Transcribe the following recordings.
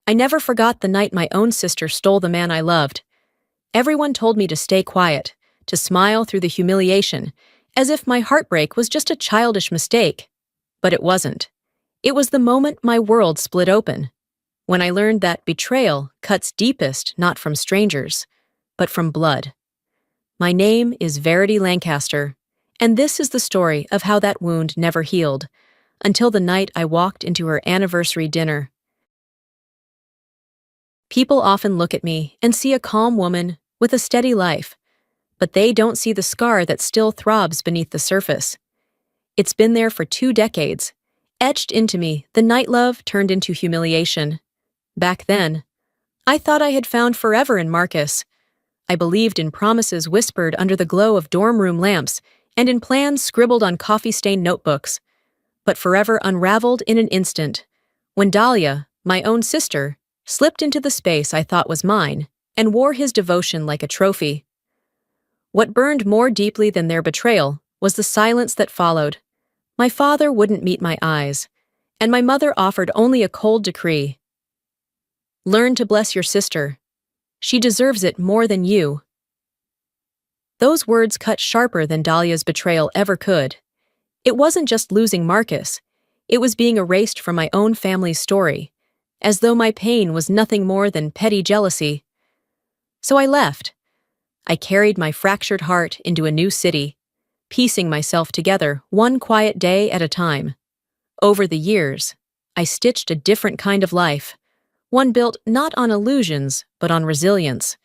I never forgot the night my own sister stole the man I loved. Everyone told me to stay quiet, to smile through the humiliation, as if my heartbreak was just a childish mistake. But it wasn't. It was the moment my world split open, when I learned that betrayal cuts deepest not from strangers, but from blood. My name is Verity Lancaster, and this is the story of how that wound never healed, until the night I walked into her anniversary dinner. People often look at me and see a calm woman with a steady life, but they don't see the scar that still throbs beneath the surface. It's been there for 2 decades, etched into me. The night love turned into humiliation. Back then, I thought I had found forever in Marcus. I believed in promises whispered under the glow of dorm room lamps and in plans scribbled on coffee-stained notebooks. But forever unraveled in an instant, when Dahlia, my own sister, slipped into the space I thought was mine and wore his devotion like a trophy. What burned more deeply than their betrayal was the silence that followed. My father wouldn't meet my eyes, and my mother offered only a cold decree. Learn to bless your sister. She deserves it more than you. Those words cut sharper than Dahlia's betrayal ever could. It wasn't just losing Marcus. It was being erased from my own family's story, as though my pain was nothing more than petty jealousy. So I left. I carried my fractured heart into a new city, piecing myself together one quiet day at a time. Over the years, I stitched a different kind of life, one built not on illusions, but on resilience.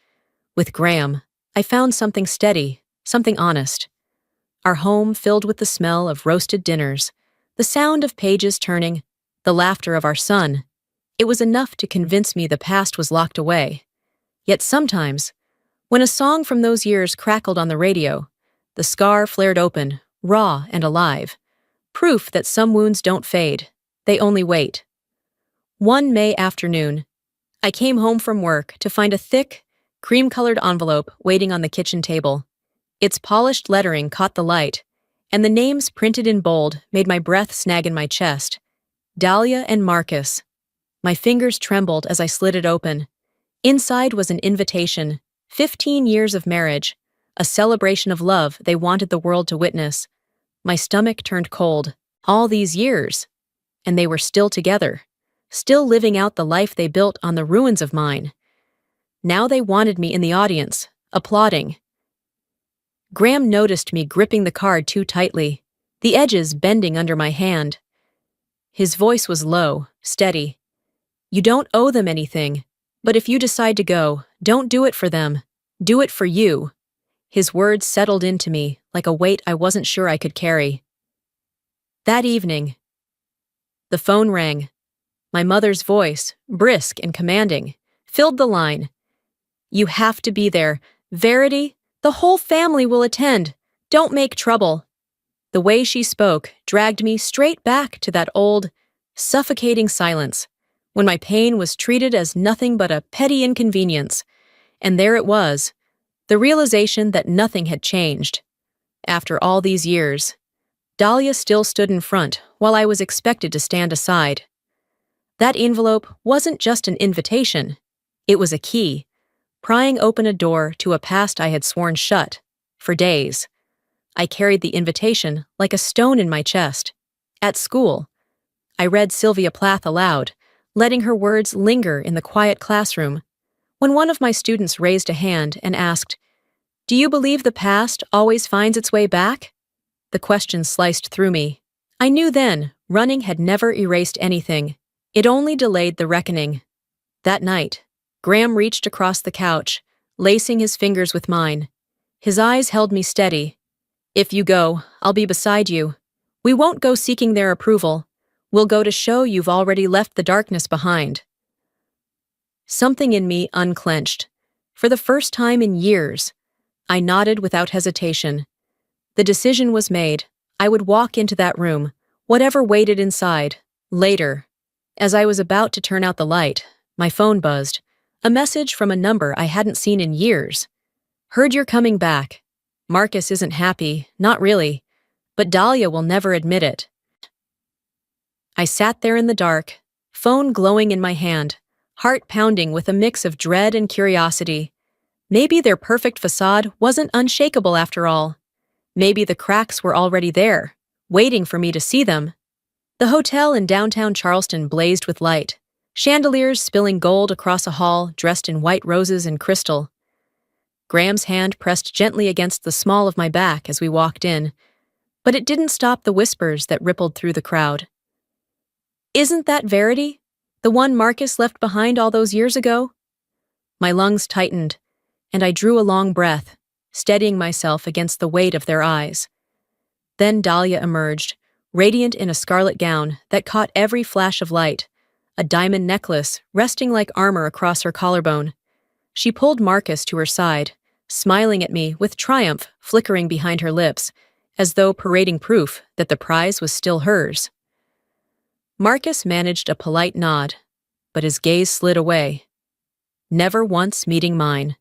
With Graham, I found something steady, something honest. Our home filled with the smell of roasted dinners, the sound of pages turning, the laughter of our son. It was enough to convince me the past was locked away. Yet sometimes, when a song from those years crackled on the radio, the scar flared open, raw and alive. Proof that some wounds don't fade, they only wait. One May afternoon, I came home from work to find a thick, cream-colored envelope waiting on the kitchen table. Its polished lettering caught the light, and the names printed in bold made my breath snag in my chest. Dahlia and Marcus. My fingers trembled as I slid it open. Inside was an invitation, 15 years of marriage, a celebration of love they wanted the world to witness. My stomach turned cold. All these years. And they were still together, still living out the life they built on the ruins of mine. Now they wanted me in the audience, applauding. Graham noticed me gripping the card too tightly, the edges bending under my hand. His voice was low, steady. You don't owe them anything, but if you decide to go, don't do it for them. Do it for you. His words settled into me like a weight I wasn't sure I could carry. That evening, the phone rang. My mother's voice, brisk and commanding, filled the line. You have to be there. Verity, the whole family will attend. Don't make trouble. The way she spoke dragged me straight back to that old, suffocating silence, when my pain was treated as nothing but a petty inconvenience. And there it was, the realization that nothing had changed. After all these years, Dahlia still stood in front while I was expected to stand aside. That envelope wasn't just an invitation. It was a key, prying open a door to a past I had sworn shut, for days. I carried the invitation like a stone in my chest. At school, I read Sylvia Plath aloud, letting her words linger in the quiet classroom. When one of my students raised a hand and asked, "Do you believe the past always finds its way back?" The question sliced through me. I knew then running had never erased anything. It only delayed the reckoning. That night, Graham reached across the couch, lacing his fingers with mine. His eyes held me steady. If you go, I'll be beside you. We won't go seeking their approval. We'll go to show you've already left the darkness behind. Something in me unclenched. For the first time in years, I nodded without hesitation. The decision was made. I would walk into that room, whatever waited inside, later. As I was about to turn out the light, my phone buzzed. A message from a number I hadn't seen in years. Heard you're coming back. Marcus isn't happy, not really, but Dahlia will never admit it. I sat there in the dark, phone glowing in my hand, heart pounding with a mix of dread and curiosity. Maybe their perfect facade wasn't unshakable after all. Maybe the cracks were already there, waiting for me to see them. The hotel in downtown Charleston blazed with light, chandeliers spilling gold across a hall dressed in white roses and crystal. Graham's hand pressed gently against the small of my back as we walked in, but it didn't stop the whispers that rippled through the crowd. "Isn't that Verity? The one Marcus left behind all those years ago?" My lungs tightened, and I drew a long breath, steadying myself against the weight of their eyes. Then Dahlia emerged, radiant in a scarlet gown that caught every flash of light, a diamond necklace resting like armor across her collarbone. She pulled Marcus to her side, smiling at me with triumph flickering behind her lips, as though parading proof that the prize was still hers. Marcus managed a polite nod, but his gaze slid away, never once meeting mine.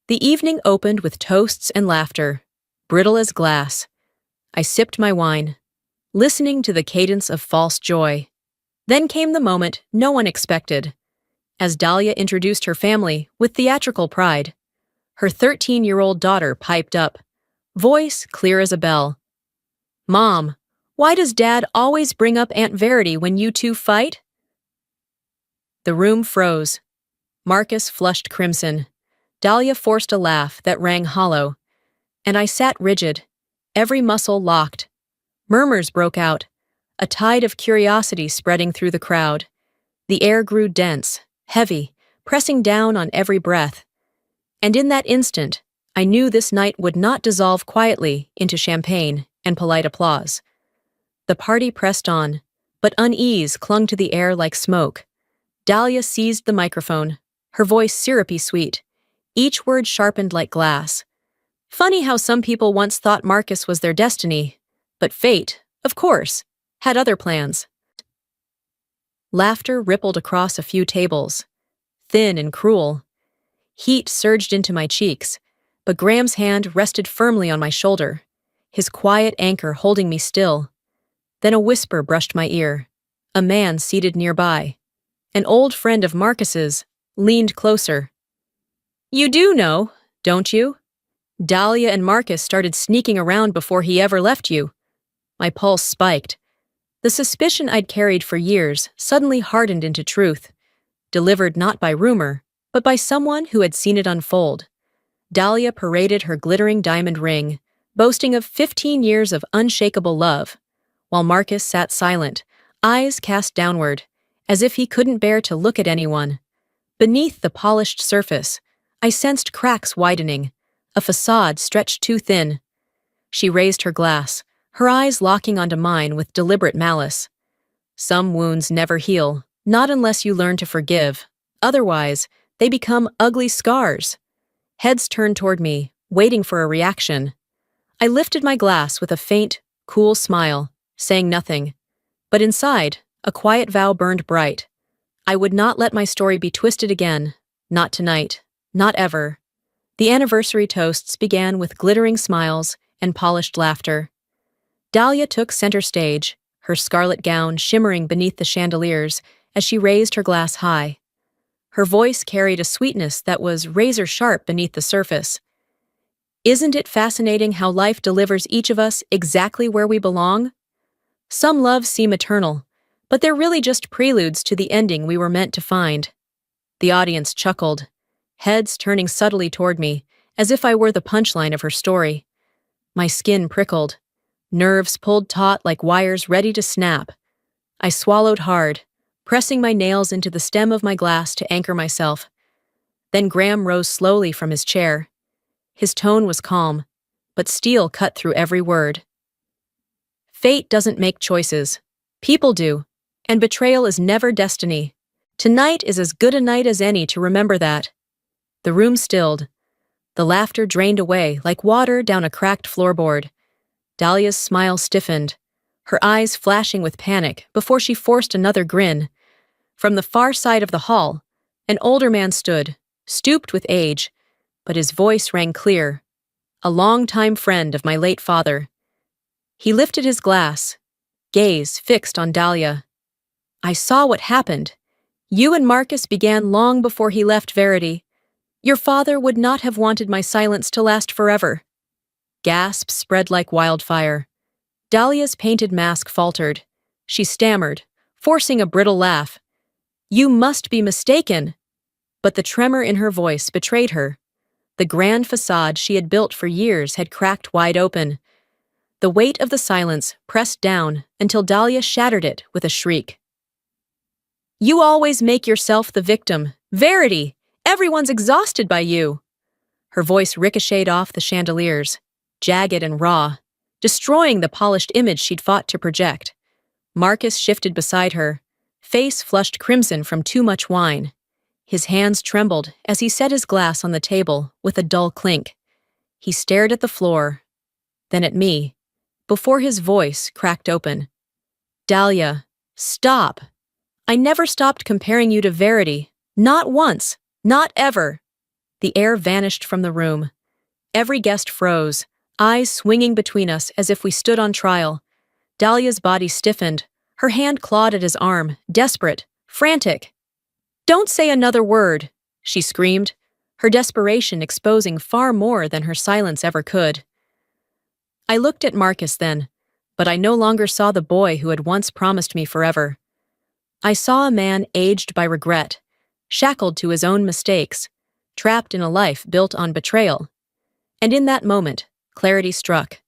The evening opened with toasts and laughter, brittle as glass. I sipped my wine, listening to the cadence of false joy. Then came the moment no one expected, as Dahlia introduced her family with theatrical pride. Her 13-year-old daughter piped up, voice clear as a bell. "Mom, why does Dad always bring up Aunt Verity when you two fight?" The room froze. Marcus flushed crimson. Dahlia forced a laugh that rang hollow, and I sat rigid, every muscle locked. Murmurs broke out, a tide of curiosity spreading through the crowd. The air grew dense, heavy, pressing down on every breath. And in that instant, I knew this night would not dissolve quietly into champagne and polite applause. The party pressed on, but unease clung to the air like smoke. Dahlia seized the microphone, her voice syrupy sweet, each word sharpened like glass. Funny how some people once thought Marcus was their destiny, but fate, of course, had other plans. Laughter rippled across a few tables, thin and cruel. Heat surged into my cheeks, but Graham's hand rested firmly on my shoulder, his quiet anchor holding me still. Then a whisper brushed my ear. A man seated nearby, an old friend of Marcus's, leaned closer. "You do know, don't you? Dahlia and Marcus started sneaking around before he ever left you." My pulse spiked. The suspicion I'd carried for years suddenly hardened into truth, delivered not by rumor, but by someone who had seen it unfold. Dahlia paraded her glittering diamond ring, boasting of 15 years of unshakable love, while Marcus sat silent, eyes cast downward, as if he couldn't bear to look at anyone. Beneath the polished surface, I sensed cracks widening, a facade stretched too thin. She raised her glass, her eyes locking onto mine with deliberate malice. "Some wounds never heal, not unless you learn to forgive. Otherwise, they become ugly scars." Heads turned toward me, waiting for a reaction. I lifted my glass with a faint, cool smile, saying nothing. But inside, a quiet vow burned bright. I would not let my story be twisted again, not tonight, not ever. The anniversary toasts began with glittering smiles and polished laughter. Dahlia took center stage, her scarlet gown shimmering beneath the chandeliers as she raised her glass high. Her voice carried a sweetness that was razor-sharp beneath the surface. "Isn't it fascinating how life delivers each of us exactly where we belong? Some loves seem eternal, but they're really just preludes to the ending we were meant to find." The audience chuckled, heads turning subtly toward me, as if I were the punchline of her story. My skin prickled, nerves pulled taut like wires ready to snap. I swallowed hard, pressing my nails into the stem of my glass to anchor myself. Then Graham rose slowly from his chair. His tone was calm, but steel cut through every word. "Fate doesn't make choices. People do, and betrayal is never destiny. Tonight is as good a night as any to remember that." The room stilled. The laughter drained away like water down a cracked floorboard. Dahlia's smile stiffened, her eyes flashing with panic before she forced another grin. From the far side of the hall, an older man stood, stooped with age, but his voice rang clear, a longtime friend of my late father. He lifted his glass, gaze fixed on Dahlia. "I saw what happened. You and Marcus began long before he left Verity. Your father would not have wanted my silence to last forever. Gasps spread like wildfire. Dahlia's painted mask faltered. She stammered, forcing a brittle laugh. You must be mistaken. But the tremor in her voice betrayed her. The grand facade she had built for years had cracked wide open. The weight of the silence pressed down until Dahlia shattered it with a shriek. You always make yourself the victim. Verity! Everyone's exhausted by you. Her voice ricocheted off the chandeliers, jagged and raw, destroying the polished image she'd fought to project. Marcus shifted beside her, face flushed crimson from too much wine. His hands trembled as he set his glass on the table with a dull clink. He stared at the floor, then at me, before his voice cracked open. Dahlia, stop. I never stopped comparing you to Verity. Not once. Not ever. The air vanished from the room. Every guest froze, eyes swinging between us as if we stood on trial. Dahlia's body stiffened, her hand clawed at his arm, desperate, frantic. Don't say another word, she screamed, her desperation exposing far more than her silence ever could. I looked at Marcus then, but I no longer saw the boy who had once promised me forever. I saw a man aged by regret, shackled to his own mistakes, trapped in a life built on betrayal. And in that moment, clarity struck.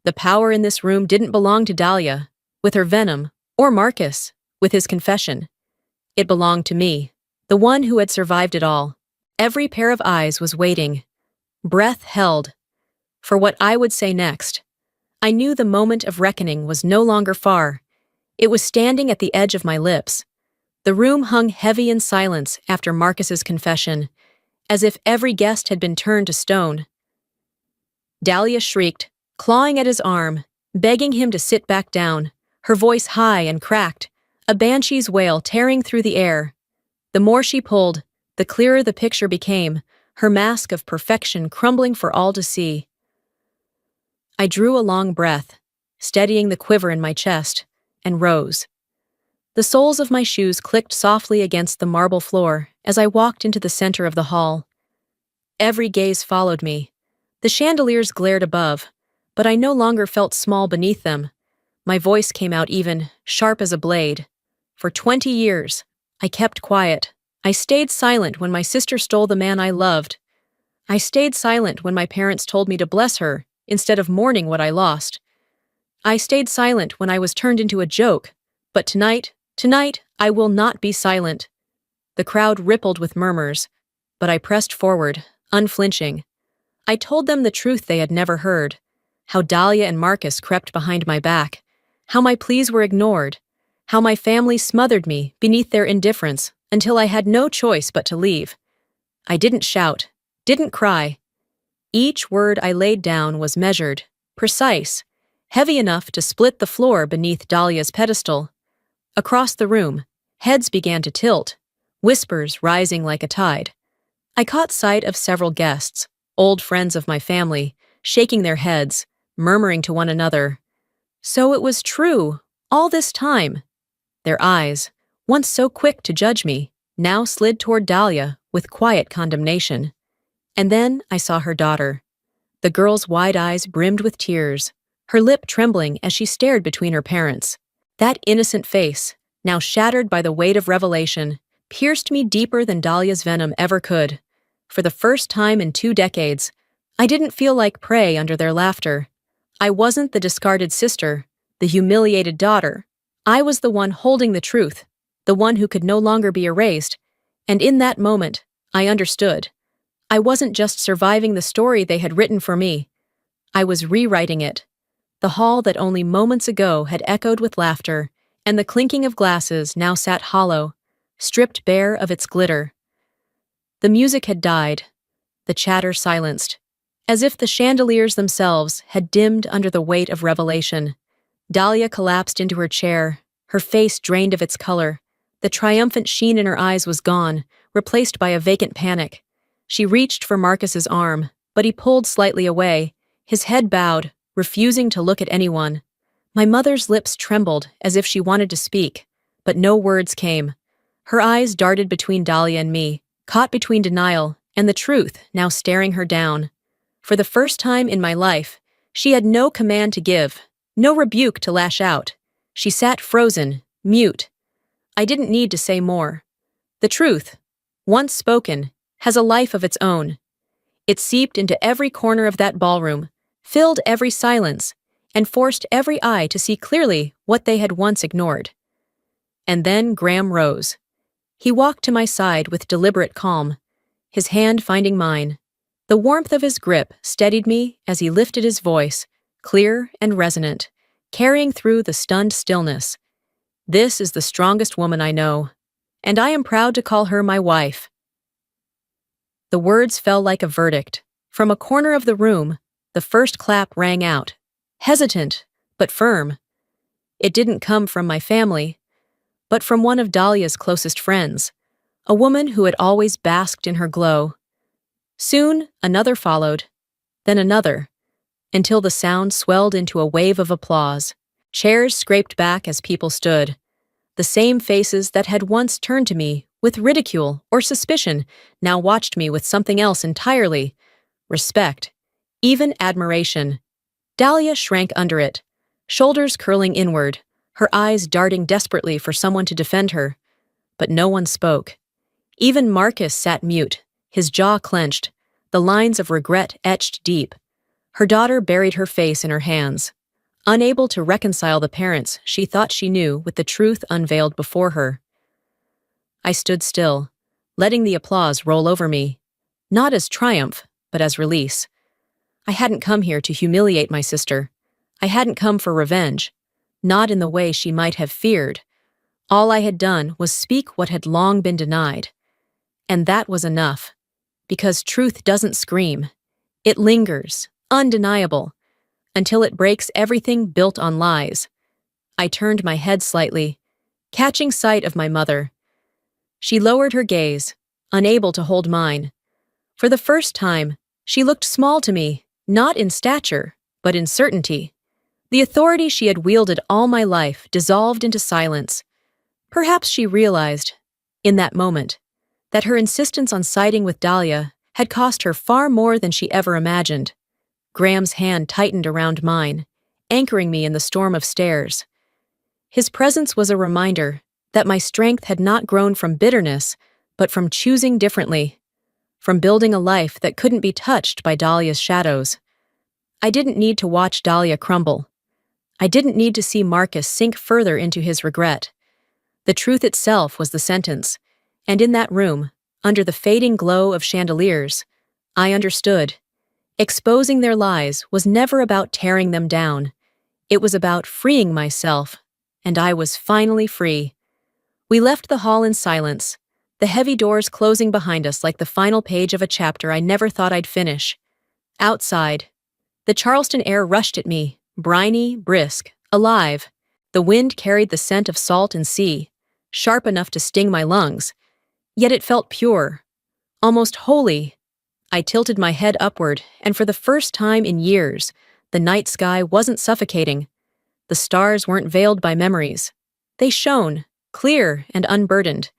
The power in this room didn't belong to Dahlia, with her venom, or Marcus, with his confession. It belonged to me, the one who had survived it all. Every pair of eyes was waiting, breath held, for what I would say next. I knew the moment of reckoning was no longer far. It was standing at the edge of my lips. The room hung heavy in silence after Marcus's confession, as if every guest had been turned to stone. Dahlia shrieked, clawing at his arm, begging him to sit back down, her voice high and cracked, a banshee's wail tearing through the air. The more she pulled, the clearer the picture became, her mask of perfection crumbling for all to see. I drew a long breath, steadying the quiver in my chest, and rose. The soles of my shoes clicked softly against the marble floor as I walked into the center of the hall. Every gaze followed me. The chandeliers glared above, but I no longer felt small beneath them. My voice came out even, sharp as a blade. For 20 years, I kept quiet. I stayed silent when my sister stole the man I loved. I stayed silent when my parents told me to bless her instead of mourning what I lost. I stayed silent when I was turned into a joke, but tonight, I will not be silent. The crowd rippled with murmurs, but I pressed forward, unflinching. I told them the truth they had never heard, how Dahlia and Marcus crept behind my back, how my pleas were ignored, how my family smothered me beneath their indifference until I had no choice but to leave. I didn't shout, didn't cry. Each word I laid down was measured, precise, heavy enough to split the floor beneath Dahlia's pedestal. Across the room, heads began to tilt, whispers rising like a tide. I caught sight of several guests, old friends of my family, shaking their heads, murmuring to one another. So it was true, all this time. Their eyes, once so quick to judge me, now slid toward Dahlia with quiet condemnation. And then I saw her daughter. The girl's wide eyes brimmed with tears, her lip trembling as she stared between her parents. That innocent face, now shattered by the weight of revelation, pierced me deeper than Dahlia's venom ever could. For the first time in 2 decades, I didn't feel like prey under their laughter. I wasn't the discarded sister, the humiliated daughter. I was the one holding the truth, the one who could no longer be erased, and in that moment, I understood. I wasn't just surviving the story they had written for me. I was rewriting it. The hall that only moments ago had echoed with laughter, and the clinking of glasses now sat hollow, stripped bare of its glitter. The music had died, the chatter silenced, as if the chandeliers themselves had dimmed under the weight of revelation. Dahlia collapsed into her chair, her face drained of its color. The triumphant sheen in her eyes was gone, replaced by a vacant panic. She reached for Marcus's arm, but he pulled slightly away, his head bowed, refusing to look at anyone. My mother's lips trembled as if she wanted to speak, but no words came. Her eyes darted between Dahlia and me, caught between denial and the truth now staring her down. For the first time in my life, she had no command to give, no rebuke to lash out. She sat frozen, mute. I didn't need to say more. The truth, once spoken, has a life of its own. It seeped into every corner of that ballroom, filled every silence, and forced every eye to see clearly what they had once ignored. And then Graham rose. He walked to my side with deliberate calm, his hand finding mine. The warmth of his grip steadied me as he lifted his voice, clear and resonant, carrying through the stunned stillness. This is the strongest woman I know, and I am proud to call her my wife. The words fell like a verdict. From a corner of the room, the first clap rang out, hesitant, but firm. It didn't come from my family, but from one of Dahlia's closest friends, a woman who had always basked in her glow. Soon, another followed, then another, until the sound swelled into a wave of applause. Chairs scraped back as people stood. The same faces that had once turned to me with ridicule or suspicion now watched me with something else entirely: respect, even admiration. Dahlia shrank under it, shoulders curling inward, her eyes darting desperately for someone to defend her. But no one spoke. Even Marcus sat mute, his jaw clenched, the lines of regret etched deep. Her daughter buried her face in her hands, unable to reconcile the parents she thought she knew with the truth unveiled before her. I stood still, letting the applause roll over me, not as triumph, but as release. I hadn't come here to humiliate my sister. I hadn't come for revenge, not in the way she might have feared. All I had done was speak what had long been denied. And that was enough, because truth doesn't scream. It lingers, undeniable, until it breaks everything built on lies. I turned my head slightly, catching sight of my mother. She lowered her gaze, unable to hold mine. For the first time, she looked small to me, not in stature, but in certainty. The authority she had wielded all my life dissolved into silence. Perhaps she realized, in that moment, that her insistence on siding with Dahlia had cost her far more than she ever imagined. Graham's hand tightened around mine, anchoring me in the storm of stares. His presence was a reminder that my strength had not grown from bitterness, but from choosing differently, from building a life that couldn't be touched by Dahlia's shadows. I didn't need to watch Dahlia crumble. I didn't need to see Marcus sink further into his regret. The truth itself was the sentence, and in that room, under the fading glow of chandeliers, I understood. Exposing their lies was never about tearing them down. It was about freeing myself, and I was finally free. We left the hall in silence, the heavy doors closing behind us like the final page of a chapter I never thought I'd finish. Outside, the Charleston air rushed at me, briny, brisk, alive. The wind carried the scent of salt and sea, sharp enough to sting my lungs. Yet it felt pure, almost holy. I tilted my head upward, and for the first time in years, the night sky wasn't suffocating. The stars weren't veiled by memories. They shone, clear and unburdened,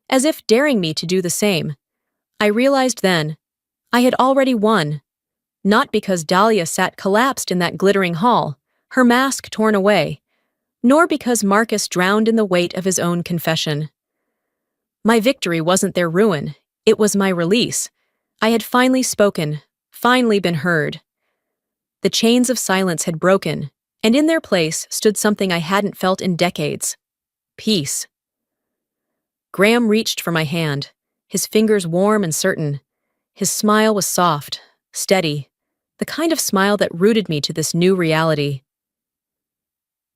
as if daring me to do the same. I realized then, I had already won. Not because Dahlia sat collapsed in that glittering hall, her mask torn away, nor because Marcus drowned in the weight of his own confession. My victory wasn't their ruin, it was my release. I had finally spoken, finally been heard. The chains of silence had broken, and in their place stood something I hadn't felt in decades: peace. Graham reached for my hand, his fingers warm and certain. His smile was soft, steady, the kind of smile that rooted me to this new reality.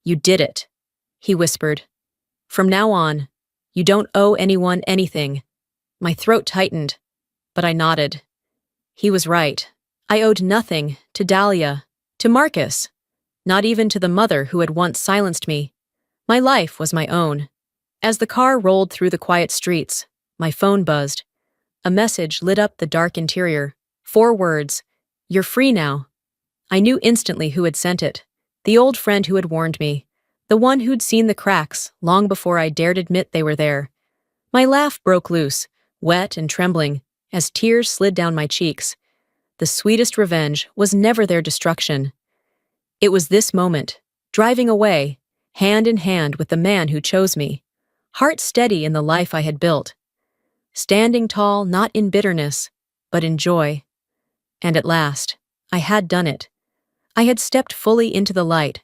"You did it," he whispered. "From now on, you don't owe anyone anything." My throat tightened, but I nodded. He was right. I owed nothing to Dahlia, to Marcus, not even to the mother who had once silenced me. My life was my own. As the car rolled through the quiet streets, my phone buzzed. A message lit up the dark interior. 4 words: "You're free now." I knew instantly who had sent it. The old friend who had warned me. The one who'd seen the cracks long before I dared admit they were there. My laugh broke loose, wet and trembling, as tears slid down my cheeks. The sweetest revenge was never their destruction. It was this moment, driving away, hand in hand with the man who chose me, heart steady in the life I had built, standing tall not in bitterness, but in joy. And at last, I had done it. I had stepped fully into the light,